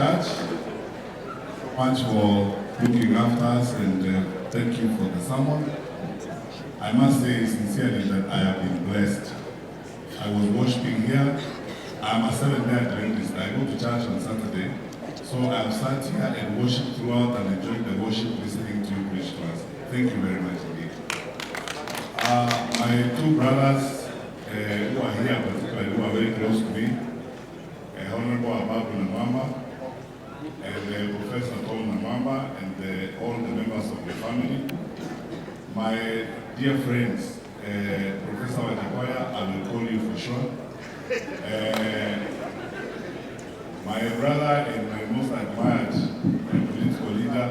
church so much for looking after us, and thank you for the sermon. I must say sincerely that I have been blessed. I was worshiping here. I'm a Seventh-day Adventist. I go to church on Saturday. So I've sat here and worshiped throughout and enjoyed the worship, listening to you preach to us. Thank you very much indeed. My two brothers who are here, particularly who are very close to me, Honorable Ababu Namamba and Professor Tom Namamba, and all the members of the family. My dear friends, Professor Watakoya, I will call you for short. My brother and my most admired political leader,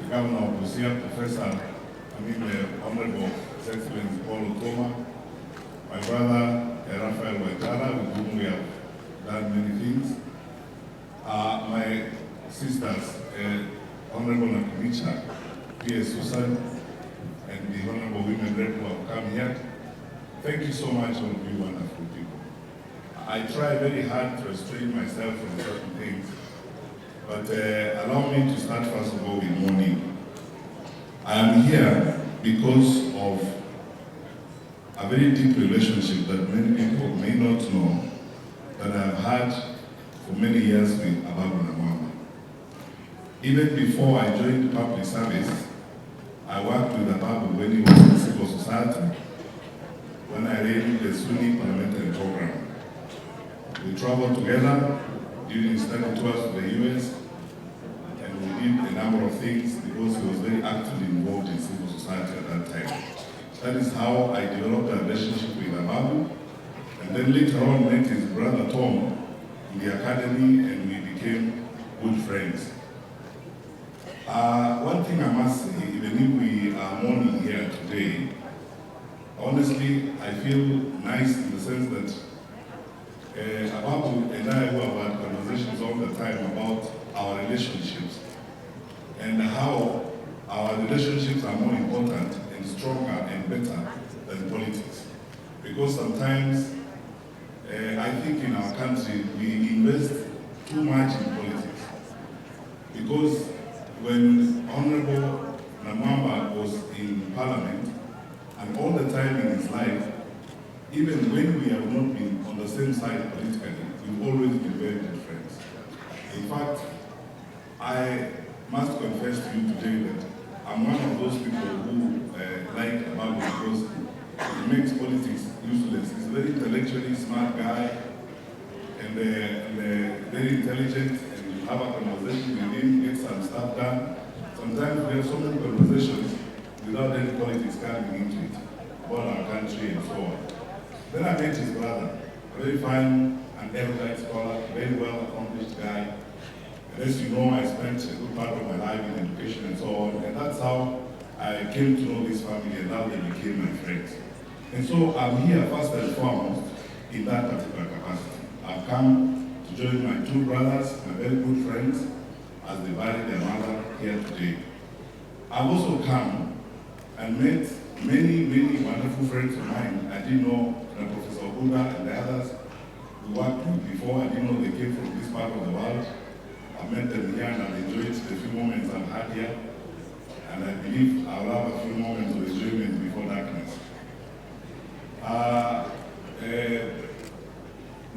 the Governor of Busia, the Honorable His Excellency Paul Otoma, my brother Raphael Waitara, with whom we have done many things, my sisters, Honorable Nakimicha, P.S. Susan, and the Honorable Women Rep who have come here. Thank you so much, all of you wonderful people. I try very hard to restrain myself from certain things, but allow me to start first of all with mourning. I am here because of a very deep relationship that many people may not know that I have had for many years with Ababu Namamba. Even before I joined public service, I worked with Ababu when he was in civil society, when I ran the Sunni parliamentary program. We traveled together during study tours to the US, and we did a number of things because he was very actively involved in civil society at that time. That is how I developed a relationship with Ababu, and then later on met his brother Tom in the academy, and we became good friends. One thing I must say, even if we are mourning here today, honestly, I feel nice in the sense that Ababu and I who have had conversations all the time about our relationships and how our relationships are more important and stronger and better than politics. Because sometimes I think in our country we invest too much in politics. Because when Honorable Namamba was in Parliament, and all the time in his life, even when we have not been on the same side politically, we've always been very good friends. In fact, I must confess to you today that I'm one of those people who like Ababu because he makes politics useless. He's a very intellectually smart guy and very intelligent, and you have a conversation with him, get some stuff done. Sometimes we have so many conversations without any politics coming into it, about our country and so on. Then I met his brother, a very fine and erudite scholar, a very well accomplished guy. And as you know, I spent a good part of my life in education and so on, and that's how I came to know this family, and now they became my friends. And so I'm here first and foremost in that particular capacity. I've come to join my two brothers, my very good friends, as they bury their mother here today. I've also come and met many, many wonderful friends of mine. I didn't know Professor Buda and the others we worked with before. I didn't know they came from this part of the world. I met them here and I've enjoyed the few moments I've had here. And I believe I'll have a few moments of enjoyment before darkness.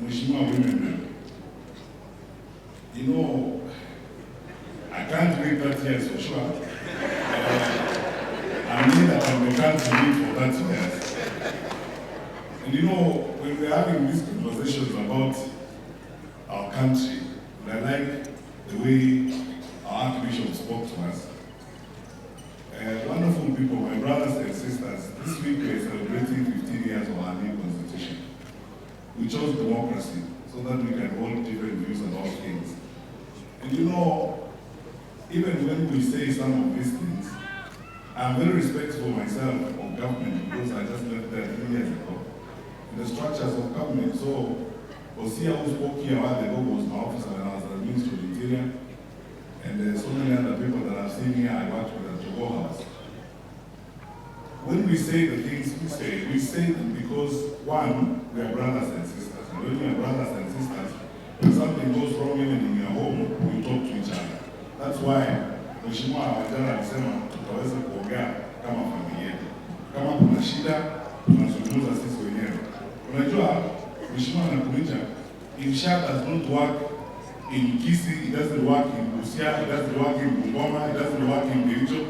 Mheshimiwa Women, you know, I can't make that years for sure. I mean that I can't live for that years. And you know, when we're having these conversations about our country, and I like the way our Archbishop spoke to us. Wonderful people, my brothers and sisters, this week we're celebrating 15 years of our new constitution. We chose democracy so that we can hold different views on all things. And you know, even when we say some of these things, I'm very respectful myself of government because I just left there 3 years ago. In the structures of government, so Busia who spoke here a while ago was my officer when I was the Minister of Interior, and there's so many other people that I've seen here I worked with at Jogo House. When we say the things we say them because, one, we are brothers and sisters. And when we are brothers and sisters, when something goes wrong even in your home, Wanjala alisema tutaweza kuongea kama familia. Kama kuna shida, tunazungumza sisi wenyewe. Unajua, Mheshimiwa Nakuminja, if SHA does not work in Kisii, it doesn't work in Busia, it doesn't work in Bungoma, it doesn't work in Kericho.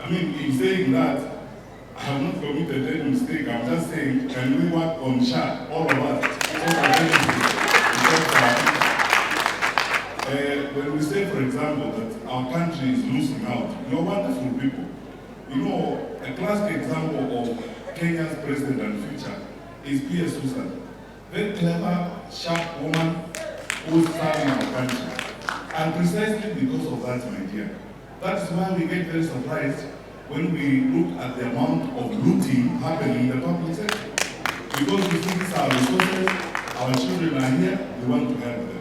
I mean, in saying that, I have not committed any mistake. I'm just saying, can we work on SHA, all of us? When we say, for example, that our country is losing out, you're wonderful people. You know, a classic example of Kenya's president and future is P.S. Susan. Very clever, sharp woman who is serving our country. And precisely because of that, my dear, that is why we get very surprised when we look at the amount of looting happening in the public sector. Because we think it's our resources, our children are here, we want to help them.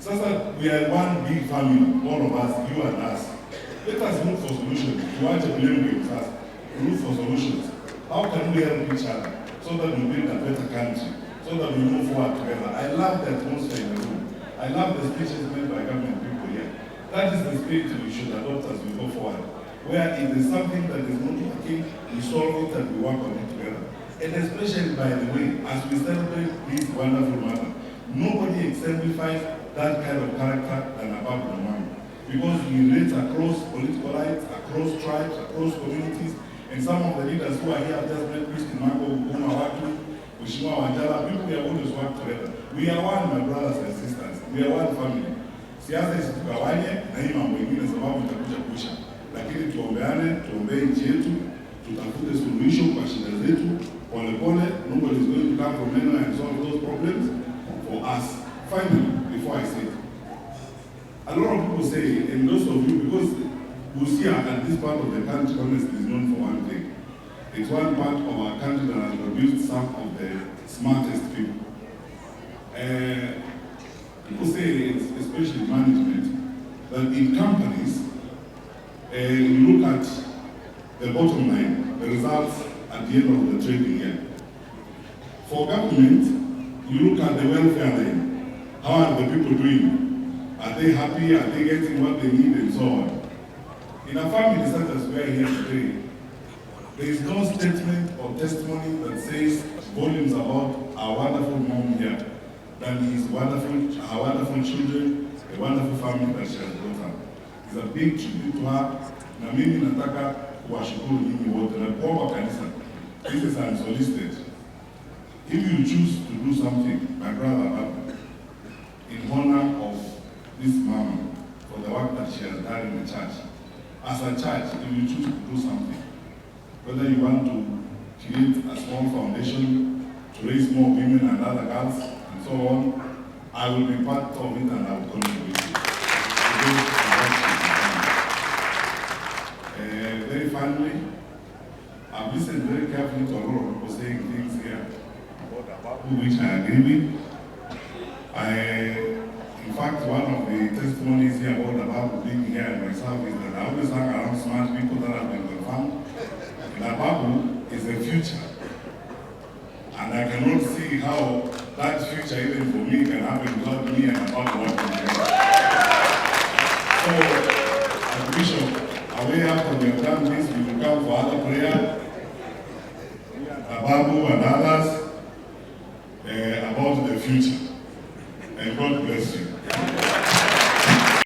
So we are one big family, all of us, you and us. Let us look for solutions. You want to blame with us. Look for solutions. How can we help each other so that we build a better country, so that we move forward together? I love the atmosphere in the room. I love the speeches made by government people here. That is the spirit we should adopt as we go forward. Where if there's something that is not working, we solve it and we work on it together. And especially, by the way, as we celebrate this wonderful matter, nobody exemplifies that kind of character than Ababu Mama. Because we relate across political lines, across tribes, across communities, and some of the leaders who are here have just met Christine Mango, Buma Watu, Mheshimiwa Wanjala, people we have always worked together. We are one, my brothers and sisters. We are one family. Siasa isitukawanye na hii mambo mengine sababu itakuja kuisha. Lakini tuombeane, tuombee nchi yetu, tutafute suluhisho kwa shida zetu, pole. Nobody is going to come from anywhere and solve those problems for us. Finally, before I say it, a lot of people say, and those of you, because Busia and this part of the country, honestly, is known for one thing. It's one part of our country that has produced some of the smartest people. People say, especially management, that in companies, you look at the bottom line, the results at the end of the trading year. For government, you look at the welfare line. How are the people doing? Are they happy? Are they getting what they need and so on? In a family such as we are here today, there is no statement or testimony that says volumes about our wonderful mom here than his wonderful, our wonderful children, a wonderful family that she has brought up. It's a big tribute to her. Na mimi nataka kuwashukuru nyinyi wote na kuomba kanisa. This is unsolicited. If you choose to do something, my brother, in honor of this mama, for the work that she has done in the church, as a church, if you choose to do something, whether you want to create a small foundation to raise more women and other girls and so on, I will be part of it and I will contribute. Very finally, I've listened very carefully to a lot of people saying things here about which I agree with. In fact, one of the testimonies here about being here and myself is that I always hang around smart people that have been confirmed. And Ababu is the future. And I cannot see how that future, even for me, can happen without me and Ababu working together. So, as Bishop, away after we have done this, we will come for other prayer. Ababu and others.